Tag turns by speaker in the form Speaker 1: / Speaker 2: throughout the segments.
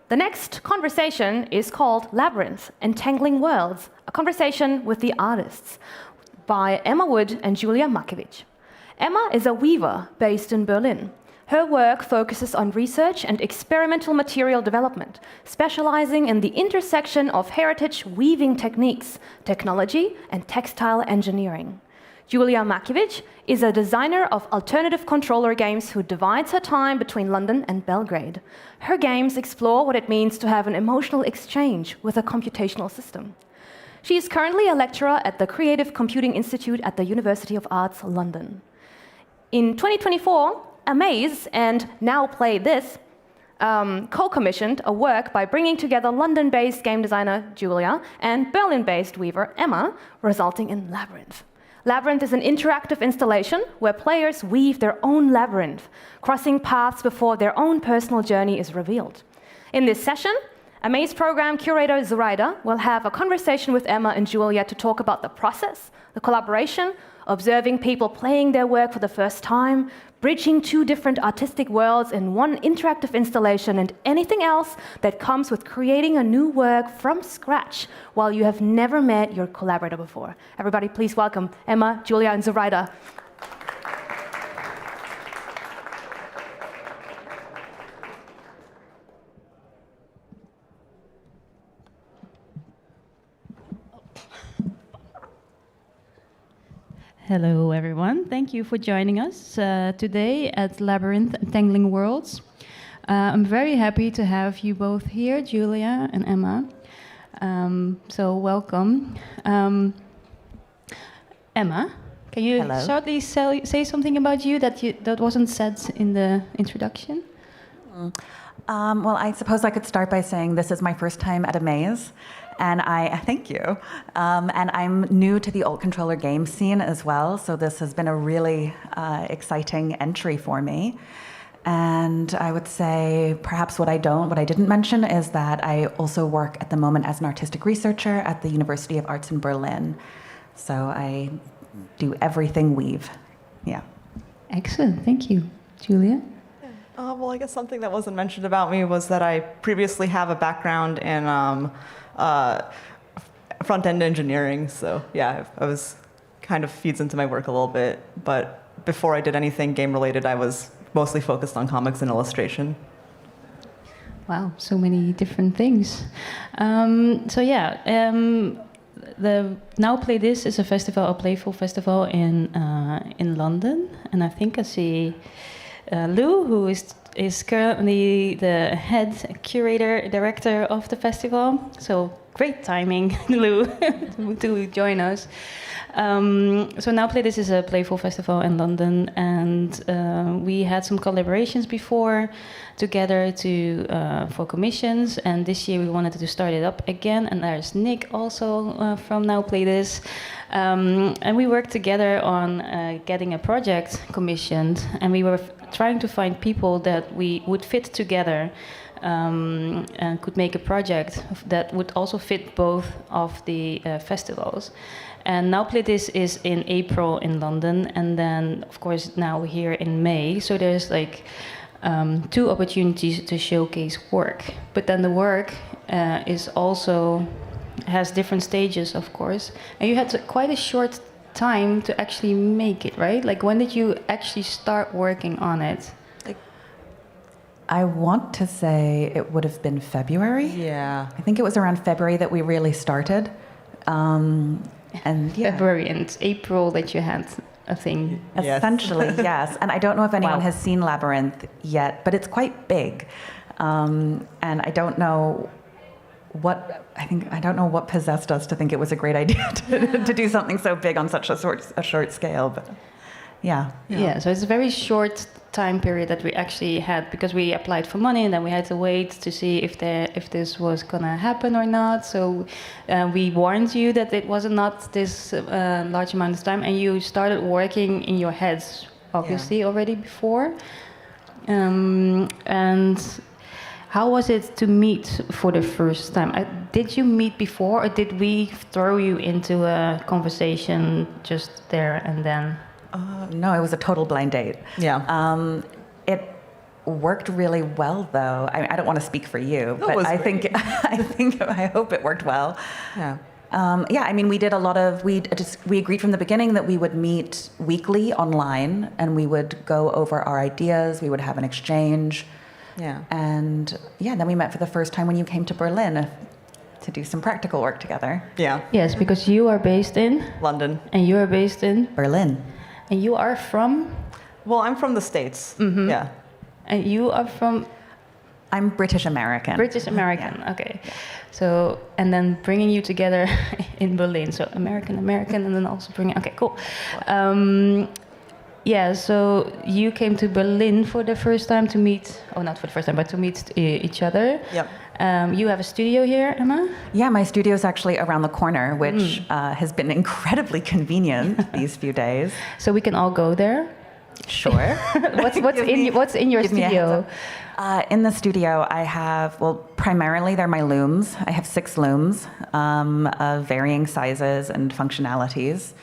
Speaker 1: The next conversation is called Labyrinth, Entangling Worlds, a conversation with the artists by Emma Wood and Julia Makivic. Emma is a weaver based in Berlin. Her work focuses on research and experimental material development, specializing in the intersection of heritage weaving techniques, technology, and textile engineering. Julia Makivic is a designer of alternative controller games who divides her time between London and Belgrade. Her games explore what it means to have an emotional exchange with a computational system. She is currently a lecturer at the Creative Computing Institute at the University of Arts, London. In 2024, Amaze and Now Play This co-commissioned a work by bringing together London-based game designer Julia and Berlin-based weaver Emma, resulting in Labyrinth. Labyrinth is an interactive installation where players weave their own labyrinth, crossing paths before their own personal journey is revealed. In this session, Amaze program curator Zuraida will have a conversation with Emma and Julia to talk about the process, the collaboration, observing people playing their work for the first time, bridging two different artistic worlds in one interactive installation, and anything else that comes with creating a new work from scratch while you have never met your collaborator before. Everybody, please welcome Emma, Julia, and Zuraida.
Speaker 2: Hello, everyone. Thank you for joining us today at Labyrinth, Entangling Worlds. I'm very happy to have you both here, Julia and Emma. So welcome. Emma, can you shortly say something about you that wasn't said in the introduction?
Speaker 3: Well, I suppose I could start by saying this is my first time at Amaze. And thank you. And I'm new to the alt controller game scene as well, so this has been a really exciting entry for me. And I would say perhaps what I didn't mention is that I also work at the moment as an artistic researcher at the University of Arts in Berlin. So I do everything weave. Yeah.
Speaker 2: Excellent. Thank you. Julia?
Speaker 4: Well, I guess something that wasn't mentioned about me was that I previously have a background in front-end engineering, so yeah, I was kind of feeds into my work a little bit, but before I did anything game-related, I was mostly focused on comics and illustration.
Speaker 2: Wow, so many different things. The Now Play This is a festival, a playful festival in London, and I think I see Lou, who is currently the head curator, director of the festival. So great timing, Lou, to join us. So Now Play This is a playful festival in London, and we had some collaborations before together for commissions, and this year we wanted to start it up again, and there's Nick also from Now Play This. And we worked together on getting a project commissioned, and we were trying to find people that we would fit together and could make a project that would also fit both of the festivals. And Now Play This is in April in London, and then of course now here in May. So there's like two opportunities to showcase work, but then the work is also has different stages, of course. And you had quite a short time to actually make it, right? Like, when did you actually start working on it?
Speaker 3: I want to say it would have been February.
Speaker 4: Yeah.
Speaker 3: I think it was around February that we really started.
Speaker 2: February and April that you had a thing.
Speaker 3: Essentially, yes. And I don't know if anyone has seen Labyrinth yet, but it's quite big. And I don't know what possessed us to think it was a great idea to do something so big on such a short scale. But yeah.
Speaker 2: So it's a very short time period that we actually had, because we applied for money and then we had to wait to see if this was gonna happen or not. So we warned you that it was not this large amount of time, and you started working in your heads obviously already before. And how was it to meet for the first time? Did you meet before, or did we throw you into a conversation just there and then?
Speaker 3: No, it was a total blind date.
Speaker 4: Yeah.
Speaker 3: worked really well, though. I don't want to speak for you,
Speaker 4: That
Speaker 3: but
Speaker 4: was
Speaker 3: I
Speaker 4: great.
Speaker 3: I hope it worked well.
Speaker 4: Yeah.
Speaker 3: Yeah, I mean, we did a lot of, we agreed from the beginning that we would meet weekly online and we would go over our ideas, we would have an exchange.
Speaker 4: Yeah.
Speaker 3: And yeah, then we met for the first time when you came to Berlin to do some practical work together.
Speaker 4: Yeah.
Speaker 2: Yes, because you are based in,
Speaker 4: London.
Speaker 2: and you are based in,
Speaker 3: Berlin.
Speaker 2: and you are from,
Speaker 4: Well, I'm from the States. Yeah.
Speaker 2: and you are from
Speaker 3: I'm British American.
Speaker 2: British American. Okay. So, and then bringing you together in Berlin. So American, and then also bringing. Okay, cool. Yeah. So you came to Berlin for the first time to meet. Oh, not for the first time, but to meet each other.
Speaker 4: Yep.
Speaker 2: You have a studio here, Emma.
Speaker 3: Yeah, my studio is actually around the corner, which has been incredibly convenient these few days.
Speaker 2: So we can all go there.
Speaker 3: Sure.
Speaker 2: What's in your
Speaker 3: Give me a
Speaker 2: studio?
Speaker 3: heads up. In the studio, I have, well, primarily they're my looms. I have 6 looms of varying sizes and functionalities.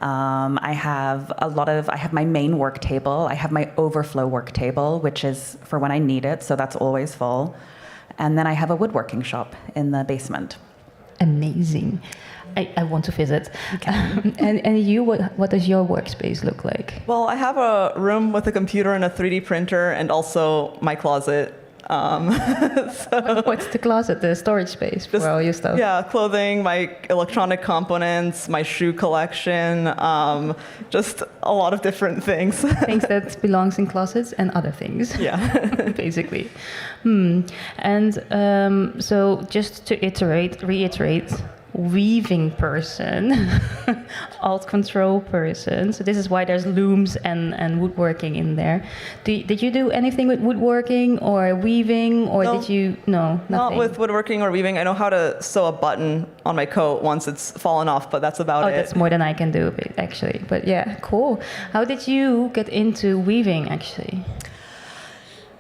Speaker 3: I have my main work table. I have my overflow work table, which is for when I need it, so that's always full. And then I have a woodworking shop in the basement.
Speaker 2: Amazing. I want to visit.
Speaker 3: Okay.
Speaker 2: And you, what does your workspace look like?
Speaker 4: Well, I have a room with a computer and a 3D printer, and also my closet.
Speaker 2: What's the closet, the storage space for all your stuff?
Speaker 4: Yeah, clothing, my electronic components, my shoe collection, just a lot of different things.
Speaker 2: Things that belongs in closets and other things.
Speaker 4: Yeah.
Speaker 2: Basically. And so just to reiterate, weaving person, alt control person. So this is why there's looms and woodworking in there. Did you do anything with woodworking or weaving, or
Speaker 4: No.
Speaker 2: did you? No, nothing.
Speaker 4: Not with woodworking or weaving. I know how to sew a button on my coat once it's fallen off, but that's about
Speaker 2: Oh,
Speaker 4: it.
Speaker 2: that's more than I can do, actually. But yeah, cool. How did you get into weaving, actually?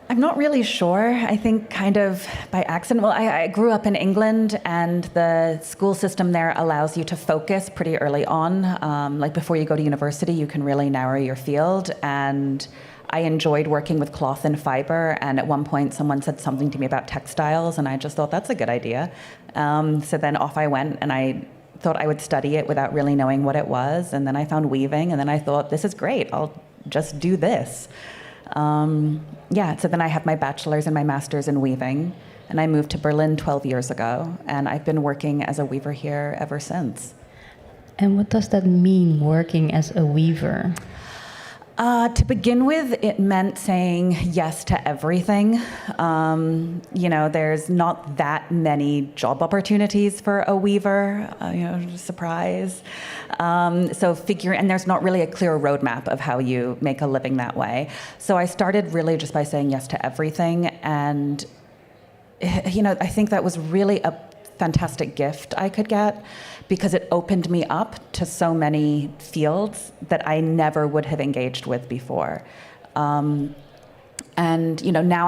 Speaker 3: I'm not really sure. I think kind of by accident. Well, I grew up in England, and the school system there allows you to focus pretty early on. Like before you go to university, you can really narrow your field. And I enjoyed working with cloth and fiber. And at one point, someone said something to me about textiles, and I just thought that's a good idea. So then off I went, and I thought I would study it without really knowing what it was. And then I found weaving, and then I thought, this is great. I'll just do this. Yeah, so then I have my bachelor's and my master's in weaving, and I moved to Berlin 12 years ago, and I've been working as a weaver here ever since.
Speaker 2: And what does that mean, working as a weaver?
Speaker 3: To begin with, it meant saying yes to everything. There's not that many job opportunities for a weaver, surprise. And there's not really a clear roadmap of how you make a living that way. So I started really just by saying yes to everything. And, I think that was really a fantastic gift I could get, because it opened me up to so many fields that I never would have engaged with before. Now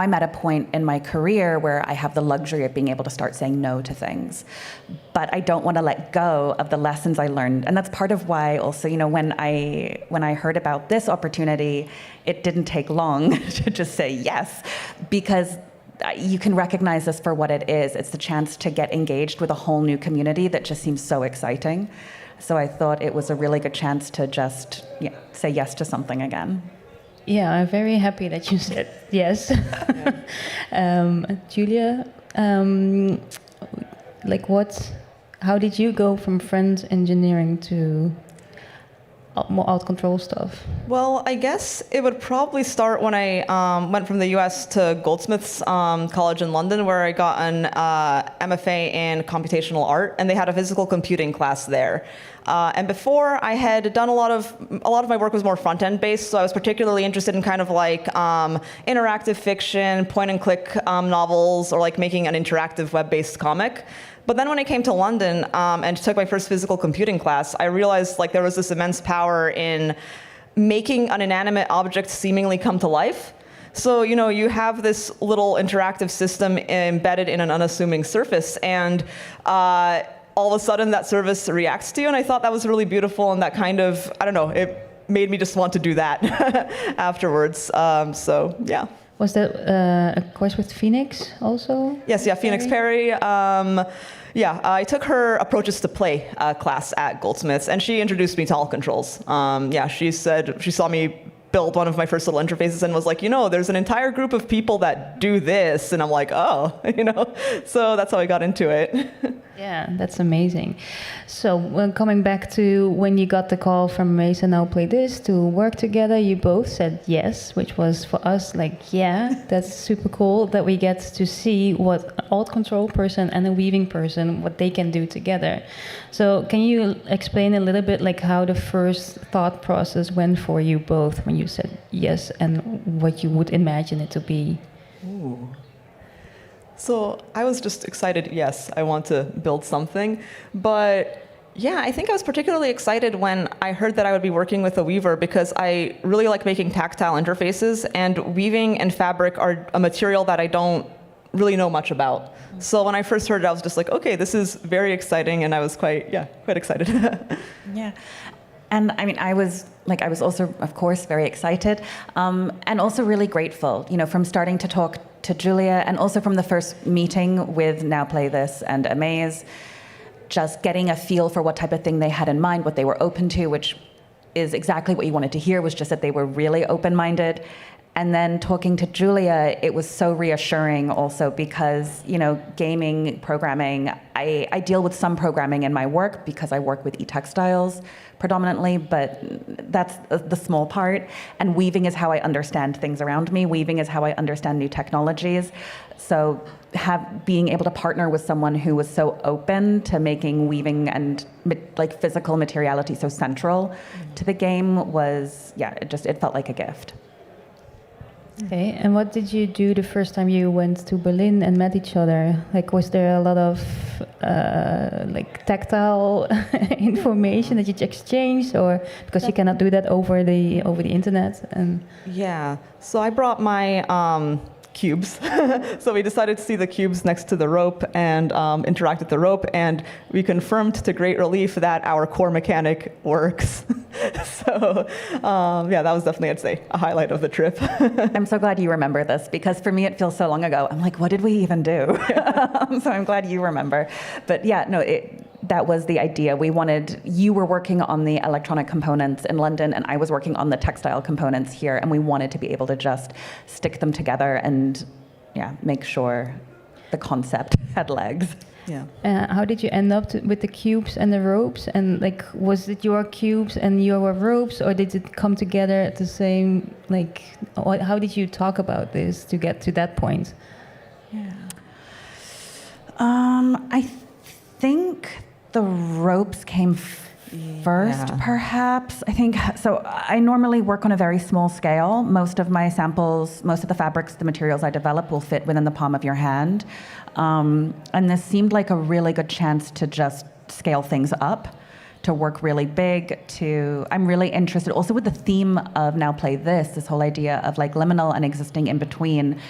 Speaker 3: I'm at a point in my career where I have the luxury of being able to start saying no to things. But I don't want to let go of the lessons I learned. And that's part of why also, when I heard about this opportunity, it didn't take long to just say yes, because you can recognize this for what it is. It's the chance to get engaged with a whole new community that just seems so exciting. So I thought it was a really good chance to just say yes to something again.
Speaker 2: Yeah, I'm very happy that you said yes. Julia, how did you go from front engineering to more out control stuff?
Speaker 4: Well, I guess it would probably start when I went from the US to Goldsmiths College in London, where I got an MFA in computational art, and they had a physical computing class there. And before, I had done a lot of my work was more front-end based, so I was particularly interested in kind of like interactive fiction, point-and-click novels, or like making an interactive web-based comic. But then when I came to London and took my first physical computing class, I realized like there was this immense power in making an inanimate object seemingly come to life. So, you have this little interactive system embedded in an unassuming surface, and all of a sudden that surface reacts to you, and I thought that was really beautiful, and that kind of, I don't know, it made me just want to do that afterwards. So, yeah.
Speaker 2: Was that a course with Phoenix also?
Speaker 4: Yes, yeah, Phoenix Perry. I took her Approaches to Play class at Goldsmiths, and she introduced me to all controls. She said she saw me build one of my first little interfaces and was like, there's an entire group of people that do this, and I'm like, oh, so that's how I got into it.
Speaker 2: Yeah, that's amazing. So coming back to when you got the call from Mesa Now Play This to work together, you both said yes, which was for us like, yeah, that's super cool that we get to see what an alt control person and a weaving person, what they can do together. So can you explain a little bit like how the first thought process went for you both when you said yes and what you would imagine it to be?
Speaker 4: Ooh. So I was just excited, yes, I want to build something. But yeah, I think I was particularly excited when I heard that I would be working with a weaver because I really like making tactile interfaces, and weaving and fabric are a material that I don't really know much about. So when I first heard it, I was just like, okay, this is very exciting, and I was quite excited.
Speaker 3: Yeah. And I mean, I was also, of course, very excited, and also really grateful, from starting to talk to Julia, and also from the first meeting with Now Play This and Amaze, just getting a feel for what type of thing they had in mind, what they were open to, which is exactly what you wanted to hear, was just that they were really open-minded. And then talking to Julia, it was so reassuring also because, gaming, programming, I deal with some programming in my work because I work with e-textiles predominantly, but that's the small part. And weaving is how I understand things around me. Weaving is how I understand new technologies. So being able to partner with someone who was so open to making weaving and physical materiality so central to the game was, it felt like a gift.
Speaker 2: Okay, and what did you do the first time you went to Berlin and met each other? Like, was there a lot of tactile information that you exchanged, or because you cannot do that over the internet? And
Speaker 4: yeah, so I brought my cubes. So we decided to see the cubes next to the rope and interact with the rope, and we confirmed to great relief that our core mechanic works. So that was definitely, I'd say, a highlight of the trip.
Speaker 3: I'm so glad you remember this, because for me it feels so long ago. I'm like, what did we even do? So I'm glad you remember. But that was the idea. You were working on the electronic components in London, and I was working on the textile components here, and we wanted to be able to just stick them together and make sure the concept had legs.
Speaker 4: Yeah.
Speaker 2: How did you end up with the cubes and the ropes? And was it your cubes and your ropes, or did it come together at the same? How did you talk about this to get to that point?
Speaker 3: Yeah. I think the ropes came first, perhaps. I think so. I normally work on a very small scale. Most of my samples, most of the fabrics, the materials I develop will fit within the palm of your hand. And this seemed like a really good chance to just scale things up, to work really big, I'm really interested also with the theme of Now Play this whole idea of liminal and existing in between.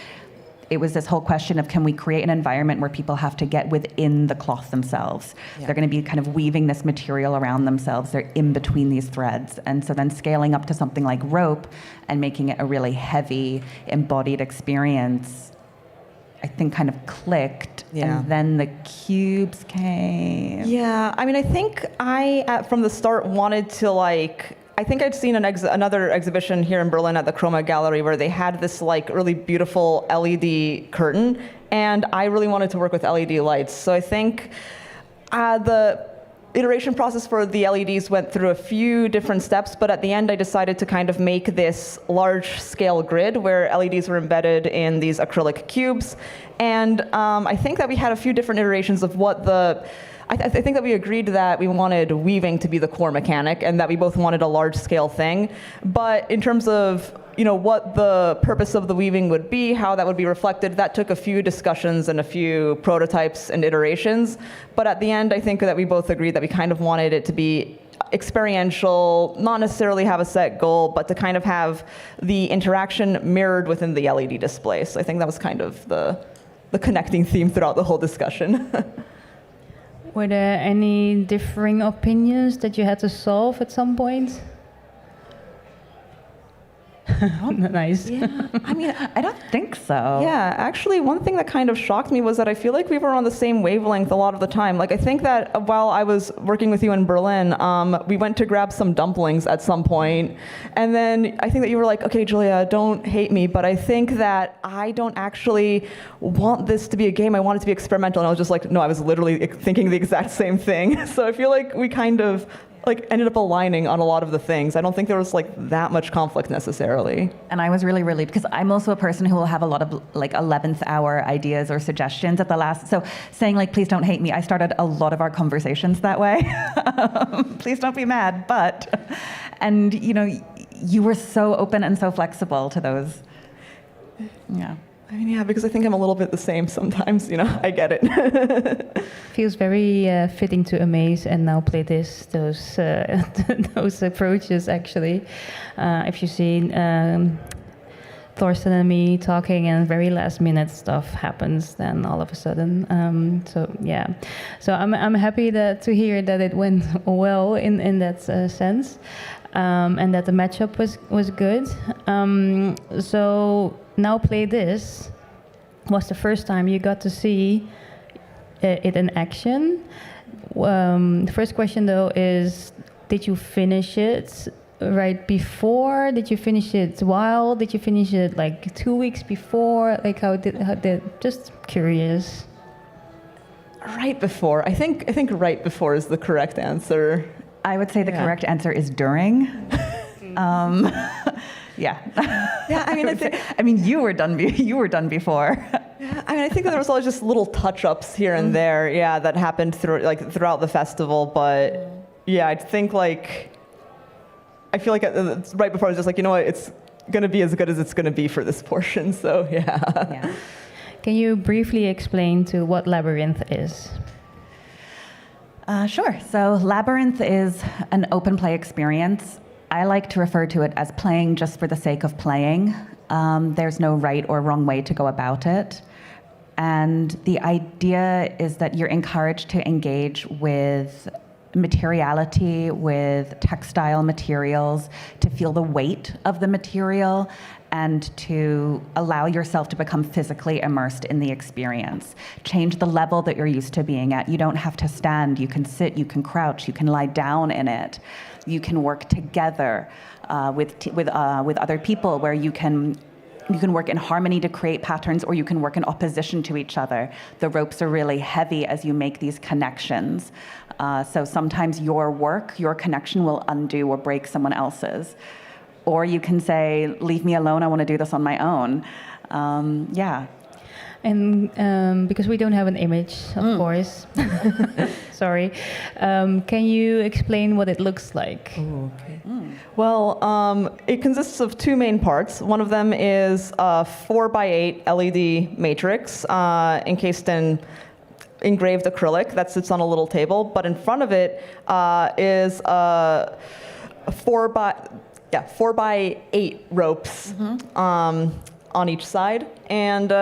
Speaker 3: It was this whole question of, can we create an environment where people have to get within the cloth themselves? Yeah. They're going to be kind of weaving this material around themselves. They're in between these threads. And so then scaling up to something like rope and making it a really heavy, embodied experience, I think kind of clicked. Yeah. And then the cubes came.
Speaker 4: Yeah, I mean, I think I, from the start, wanted to I think I'd seen another exhibition here in Berlin at the Chroma Gallery where they had this really beautiful LED curtain, and I really wanted to work with LED lights. So I think the iteration process for the LEDs went through a few different steps, but at the end I decided to kind of make this large-scale grid where LEDs were embedded in these acrylic cubes. And I think that we had a few different iterations of what I think that we agreed that we wanted weaving to be the core mechanic and that we both wanted a large-scale thing. But in terms of what the purpose of the weaving would be, how that would be reflected, that took a few discussions and a few prototypes and iterations. But at the end, I think that we both agreed that we kind of wanted it to be experiential, not necessarily have a set goal, but to kind of have the interaction mirrored within the LED display. So I think that was kind of the connecting theme throughout the whole discussion.
Speaker 2: Were there any differing opinions that you had to solve at some point? Nice.
Speaker 3: Yeah, I mean, I don't think so.
Speaker 4: Yeah, actually, one thing that kind of shocked me was that I feel like we were on the same wavelength a lot of the time. Like, I think that while I was working with you in Berlin, we went to grab some dumplings at some point, and then I think that you were like, okay, Julia, don't hate me, but I think that I don't actually want this to be a game. I want it to be experimental. And I was just like, no, I was literally thinking the exact same thing. So I feel like we kind of ended up aligning on a lot of the things. I don't think there was that much conflict necessarily.
Speaker 3: And I was really relieved because I'm also a person who will have a lot of 11th hour ideas or suggestions at the last. So saying please don't hate me, I started a lot of our conversations that way. Please don't be mad, and you were so open and so flexible to those. Yeah.
Speaker 4: I mean, yeah, because I think I'm a little bit the same sometimes, I get it.
Speaker 2: Feels very fitting to Amaze and Now Play This, those those approaches actually. If you see Thorsten and me talking and very last minute stuff happens, then all of a sudden. So I'm happy to hear that it went well in that sense, and that the matchup was good. So Now Play This was the first time you got to see it in action. The first question though is, did you finish it right before? Did you finish it while? Did you finish it 2 weeks before? How did just curious.
Speaker 4: Right before. I think right before is the correct answer.
Speaker 3: I would say the correct answer is during. Yeah.
Speaker 4: Yeah,
Speaker 3: I mean, you were done before.
Speaker 4: Yeah, I think that there was always just little touch-ups here and there, that happened throughout the festival. But yeah, I think I feel like right before I was just you know what, it's gonna be as good as it's gonna be for this portion. So yeah.
Speaker 2: Can you briefly explain to what Labyrinth is?
Speaker 3: Sure. So Labyrinth is an open play experience. I like to refer to it as playing just for the sake of playing. There's no right or wrong way to go about it. And the idea is that you're encouraged to engage with materiality, with textile materials, to feel the weight of the material, and to allow yourself to become physically immersed in the experience. Change the level that you're used to being at. You don't have to stand. You can sit, you can crouch, you can lie down in it. You can work together with other people, where you can work in harmony to create patterns, or you can work in opposition to each other. The ropes are really heavy as you make these connections. So sometimes your connection will undo or break someone else's. Or you can say, leave me alone, I want to do this on my own. Yeah.
Speaker 2: And because we don't have an image, of course, sorry, can you explain what it looks like?
Speaker 4: Ooh, okay. Well, it consists of two main parts. One of them is a 4x8 LED matrix encased in engraved acrylic that sits on a little table, but in front of it is a 4x8 ropes on each side, and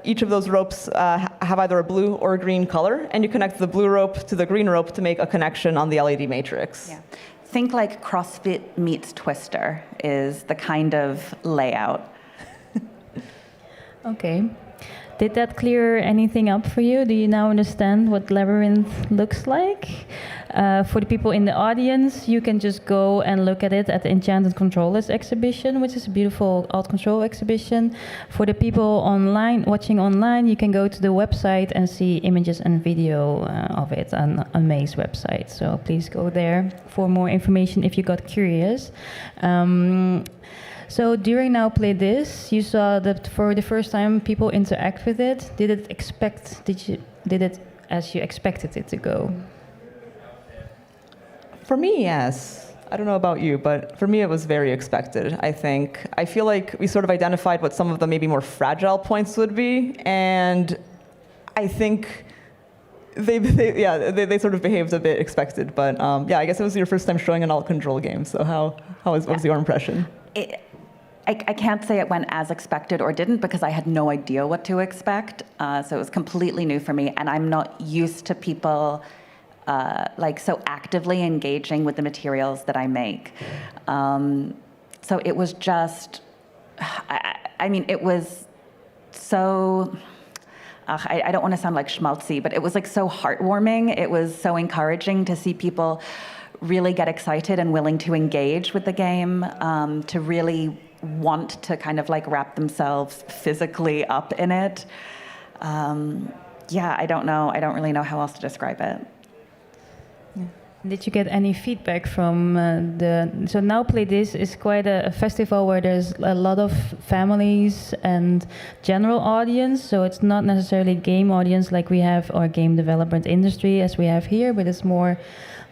Speaker 4: each of those ropes have either a blue or a green color, and you connect the blue rope to the green rope to make a connection on the LED matrix.
Speaker 3: Yeah. Think like CrossFit meets Twister is the kind of layout.
Speaker 2: Okay. Did that clear anything up for you? Do you now understand what Labyrinth looks like? For the people in the audience, you can just go and look at it at the Enchanted Controllers exhibition, which is a beautiful alt control exhibition. For the people watching online, you can go to the website and see images and video of it on May's website. So please go there for more information if you got curious. So during Now Play This, you saw that for the first time people interact with it. Did it as you expected it to go?
Speaker 4: For me, yes. I don't know about you, but for me it was very expected, I think. I feel like we sort of identified what some of the maybe more fragile points would be, and I think they sort of behaved a bit expected. But I guess it was your first time showing an alt control game, so what was your impression?
Speaker 3: I can't say it went as expected or didn't, because I had no idea what to expect. So it was completely new for me, and I'm not used to people so actively engaging with the materials that I make. So it was just I mean, it was so, I don't want to sound like schmaltzy, but it was like so heartwarming. It was so encouraging to see people really get excited and willing to engage with the game, to really want to kind of like wrap themselves physically up in it. Yeah, I don't know. I don't really know how else to describe it.
Speaker 2: Did you get any feedback from So Now Play This is quite a festival where there's a lot of families and general audience, so it's not necessarily game audience like we have, or game development industry as we have here, but it's more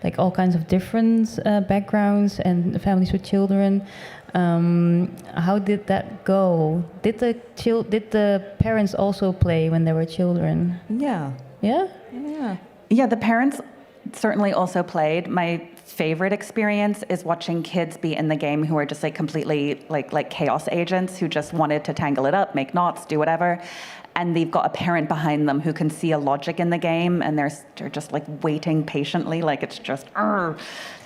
Speaker 2: like all kinds of different backgrounds and families with children. How did that go? Did the parents also play when they were children?
Speaker 4: Yeah.
Speaker 2: Yeah?
Speaker 4: Yeah.
Speaker 3: Yeah, the parents certainly also played. My favorite experience is watching kids be in the game who are just like completely like chaos agents who just wanted to tangle it up, make knots, do whatever. And they've got a parent behind them who can see a logic in the game, and they're just like waiting patiently, like it's just, they're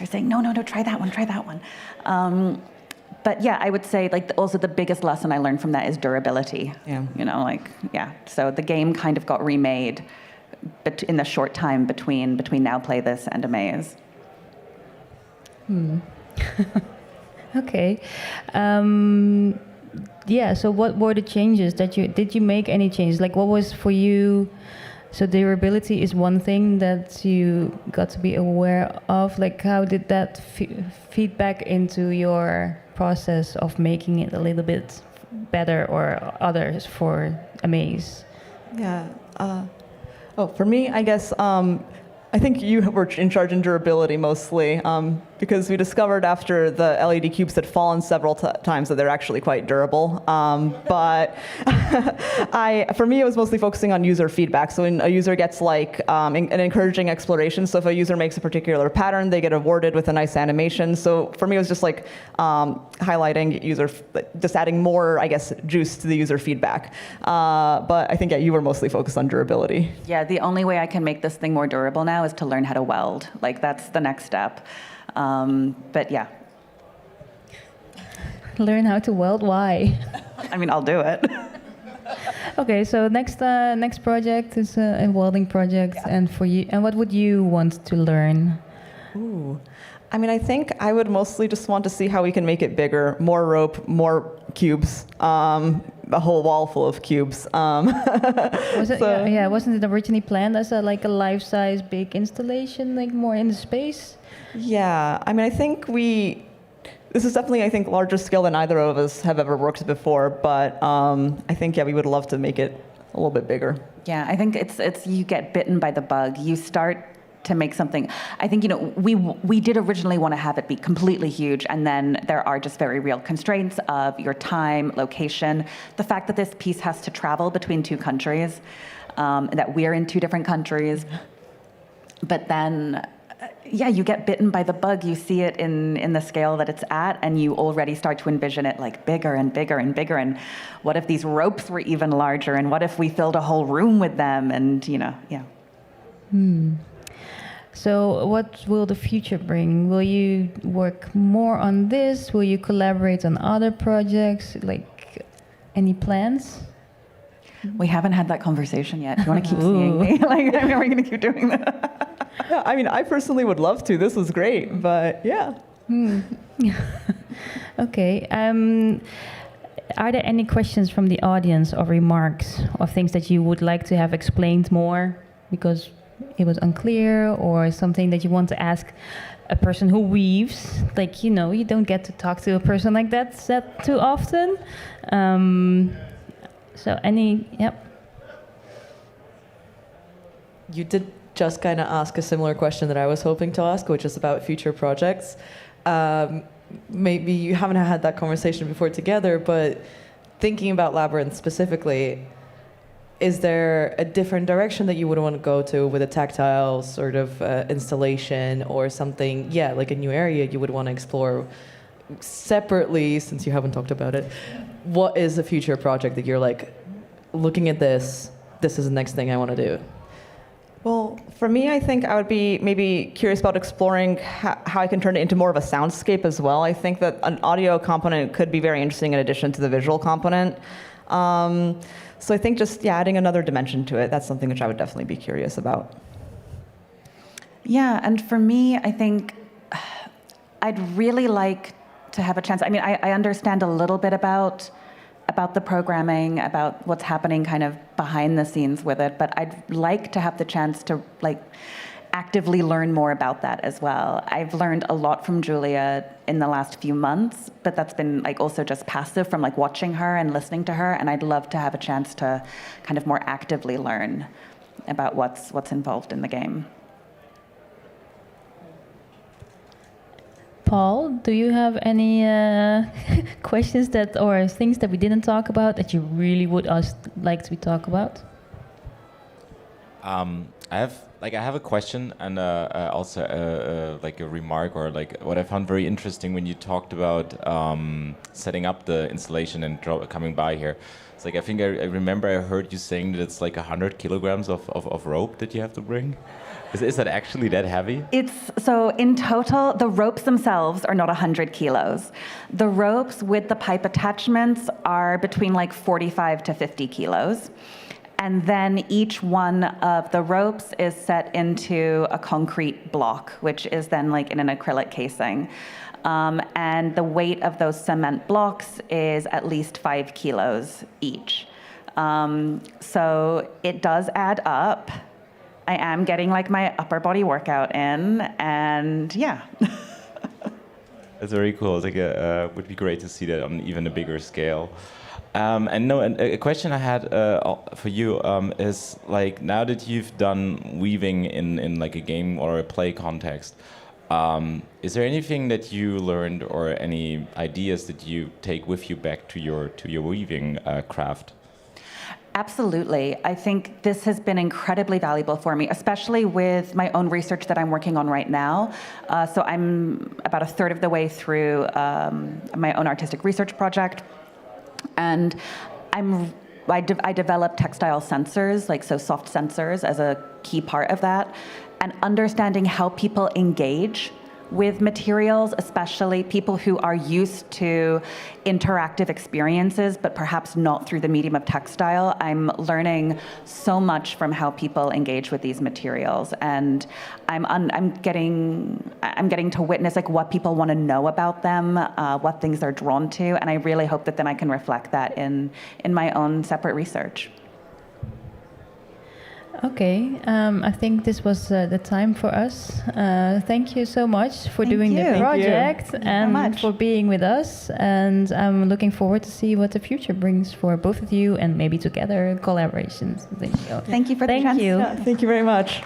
Speaker 3: saying, no, try that one. But yeah, I would say like also the biggest lesson I learned from that is durability.
Speaker 4: Yeah.
Speaker 3: You know, like, yeah. So the game kind of got remade in the short time between Now Play This and Amaze.
Speaker 2: Okay. Yeah, so what were the changes did you make any changes? Like what was for you, so durability is one thing that you got to be aware of. Like how did that feed back into your process of making it a little bit better or others for Amaze?
Speaker 4: Yeah. For me, I guess I think you were in charge in durability mostly, because we discovered after the LED cubes had fallen several times that they're actually quite durable. But for me, it was mostly focusing on user feedback. So when a user gets like an encouraging exploration, so if a user makes a particular pattern, they get awarded with a nice animation. So for me, it was just like highlighting just adding more, I guess, juice to the user feedback. But I think, yeah, you were mostly focused on durability.
Speaker 3: Yeah, the only way I can make this thing more durable now is to learn how to weld. Like that's the next step. But yeah.
Speaker 2: Learn how to weld? Why?
Speaker 3: I mean, I'll do it.
Speaker 2: Okay, so next project is a welding project, yeah. And for you, and what would you want to learn?
Speaker 4: Ooh. I mean, I think I would mostly just want to see how we can make it bigger, more rope, more cubes, a whole wall full of cubes.
Speaker 2: Was it? So, yeah, wasn't it originally planned as a life-size big installation, like more in the space?
Speaker 4: Yeah, I mean, I think this is definitely, I think, larger scale than either of us have ever worked before, but I think, yeah, we would love to make it a little bit bigger.
Speaker 3: Yeah, I think it's you get bitten by the bug. You start to make something. I think, we did originally want to have it be completely huge, and then there are just very real constraints of your time, location, the fact that this piece has to travel between two countries, that we're in two different countries. But then, yeah, you get bitten by the bug. You see it in the scale that it's at, and you already start to envision it like bigger and bigger and bigger. And what if these ropes were even larger? And what if we filled a whole room with them? And, yeah.
Speaker 2: So what will the future bring? Will you work more on this? Will you collaborate on other projects? Like, any plans?
Speaker 3: We haven't had that conversation yet. Do you want to keep seeing me? Like, are we going to keep doing that?
Speaker 4: Yeah, I mean, I personally would love to. This was great, but yeah.
Speaker 2: Okay. Are there any questions from the audience or remarks or things that you would like to have explained more because it was unclear, or something that you want to ask a person who weaves? Like, you don't get to talk to a person like that too often. Yep.
Speaker 5: You did just kind of ask a similar question that I was hoping to ask, which is about future projects. Maybe you haven't had that conversation before together, but thinking about Labyrinth specifically, is there a different direction that you would want to go to with a tactile sort of installation, or something, like a new area you would want to explore separately, since you haven't talked about it? What is a future project that you're like, looking at this is the next thing I want to do?
Speaker 4: Well, for me, I think I would be maybe curious about exploring how I can turn it into more of a soundscape as well. I think that an audio component could be very interesting in addition to the visual component. So I think just adding another dimension to it, that's something which I would definitely be curious about.
Speaker 3: Yeah, and for me, I think I'd really like to have a chance. I mean, I understand a little bit about the programming, about what's happening kind of behind the scenes with it, but I'd like to have the chance to like actively learn more about that as well. I've learned a lot from Julia in the last few months, but that's been like also just passive from like watching her and listening to her, and I'd love to have a chance to kind of more actively learn about what's involved in the game.
Speaker 2: Paul, do you have any questions or things that we didn't talk about that you really would like to talk about?
Speaker 6: I have a question and also like a remark, or like what I found very interesting when you talked about setting up the installation and coming by here. It's like I think I remember I heard you saying that it's like 100 kilograms of rope that you have to bring. Is that actually that heavy?
Speaker 3: So in total, the ropes themselves are not 100 kilos. The ropes with the pipe attachments are between like 45 to 50 kilos. And then each one of the ropes is set into a concrete block, which is then like in an acrylic casing. And the weight of those cement blocks is at least 5 kilos each. So it does add up. I am getting like my upper body workout in, and yeah.
Speaker 6: That's very cool. It's like would be great to see that on even a bigger scale. And a question I had for you is like, now that you've done weaving in like a game or a play context, is there anything that you learned or any ideas that you take with you back to your weaving craft?
Speaker 3: Absolutely. I think this has been incredibly valuable for me, especially with my own research that I'm working on right now. So I'm about a third of the way through my own artistic research project. And I developed textile sensors, like so soft sensors as a key part of that, and understanding how people engage with materials, especially people who are used to interactive experiences, but perhaps not through the medium of textile. I'm learning so much from how people engage with these materials, and I'm getting to witness like what people want to know about them, what things they're drawn to, and I really hope that then I can reflect that in my own separate research.
Speaker 2: Okay, I think this was the time for us. Thank you so much for doing
Speaker 3: you.
Speaker 2: the project and
Speaker 3: so
Speaker 2: for being with us. And I'm looking forward to see what the future brings for both of you, and maybe together collaborations. Thank you.
Speaker 3: Thank you for the chance.
Speaker 2: Thank you.
Speaker 4: Thank you very much.